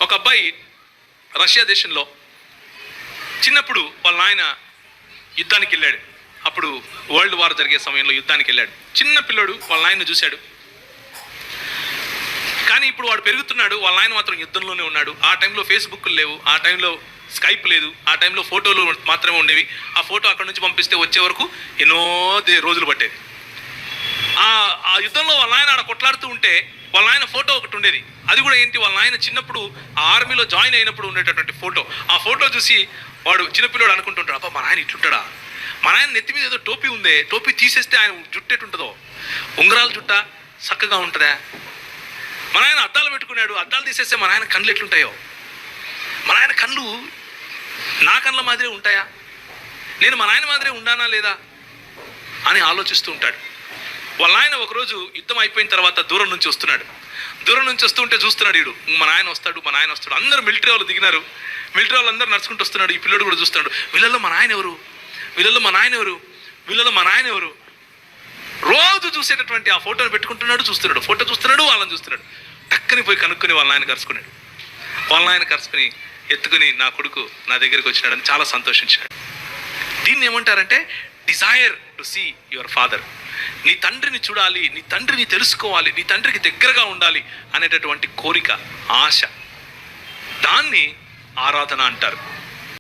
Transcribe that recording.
ఒక అబ్బాయి రష్యా దేశంలో చిన్నప్పుడు వాళ్ళ నాయన యుద్ధానికి వెళ్ళాడు. అప్పుడు వరల్డ్ వార్ జరిగే సమయంలో యుద్ధానికి వెళ్ళాడు. చిన్న పిల్లోడు వాళ్ళ నాయన చూశాడు. కానీ ఇప్పుడు వాడు పెరుగుతున్నాడు, వాళ్ళ నాయన మాత్రం యుద్ధంలోనే ఉన్నాడు. ఆ టైంలో ఫేస్బుక్లు లేవు, ఆ టైంలో స్కైప్ లేదు, ఆ టైంలో ఫోటోలు మాత్రమే ఉండేవి. ఆ ఫోటో అక్కడ నుంచి పంపిస్తే వచ్చే వరకు ఎన్నో రోజులు పట్టేది. ఆ యుద్ధంలో వాళ్ళ నాయన ఆడ కొట్లాడుతూ ఉంటే వాళ్ళ నాయన ఫోటో ఒకటి ఉండేది. అది కూడా ఏంటి, వాళ్ళ నాయన చిన్నప్పుడు ఆ ఆర్మీలో జాయిన్ అయినప్పుడు ఉండేటటువంటి ఫోటో. ఆ ఫోటో చూసి వాడు చిన్నపిల్లోడు అనుకుంటుంటాడు, అబ్బా మా నాయన ఇట్లుంటాడా, మా నాయన నెత్తి మీద ఏదో టోపీ ఉందే, టోపీ తీసేస్తే ఆయన జుట్టు ఎట్టుంటుందో, ఉంగరాల జుట్ట చక్కగా ఉంటుందా, మా నాయన అద్దాలు పెట్టుకున్నాడు, అద్దాలు తీసేస్తే మా నాయన కళ్ళు ఎట్లుంటాయో, మా నాయన కళ్ళు నా కళ్ళ మాదిరే ఉంటాయా, నేను మా నాయన మాదిరే ఉండానా లేదా అని ఆలోచిస్తూ ఉంటాడు. వాళ్ళ నాయన ఒకరోజు యుద్ధం అయిపోయిన తర్వాత దూరం నుంచి వస్తున్నాడు. దూరం నుంచి వస్తుంటే చూస్తున్నాడు, వీడు మా నాయన వస్తాడు, మా నాయన వస్తాడు. అందరూ మిలిటరీ వాళ్ళు దిగినారు. మిలిటరీ వాళ్ళు అందరూ నడుచుకుంటూ వస్తున్నాడు. ఈ పిల్లడు కూడా చూస్తున్నాడు, వీళ్ళల్లో మా నాయన ఎవరు, వీళ్ళల్లో మా నాయన ఎవరు, వీళ్ళల్లో మా నాయన ఎవరు. రోజు చూసేటటువంటి ఆ ఫోటోని పెట్టుకుంటున్నాడు, చూస్తున్నాడు, ఫోటో చూస్తున్నాడు, వాళ్ళని చూస్తున్నాడు. టక్కని పోయి కనుక్కొని వాళ్ళ నాయన కరుచుకున్నాడు. వాళ్ళ నాయన కరుచుకుని ఎత్తుకుని నా కొడుకు నా దగ్గరికి వచ్చినాడని చాలా సంతోషించాడు. దీన్ని ఏమంటారంటే desire to see your father. నీ తండ్రిని చూడాలి, నీ తండ్రిని తెలుసుకోవాలి, నీ తండ్రికి దగ్గరగా ఉండాలి అనేటటువంటి కోరిక, ఆశ, దాన్ని ఆరాధన అంటారు.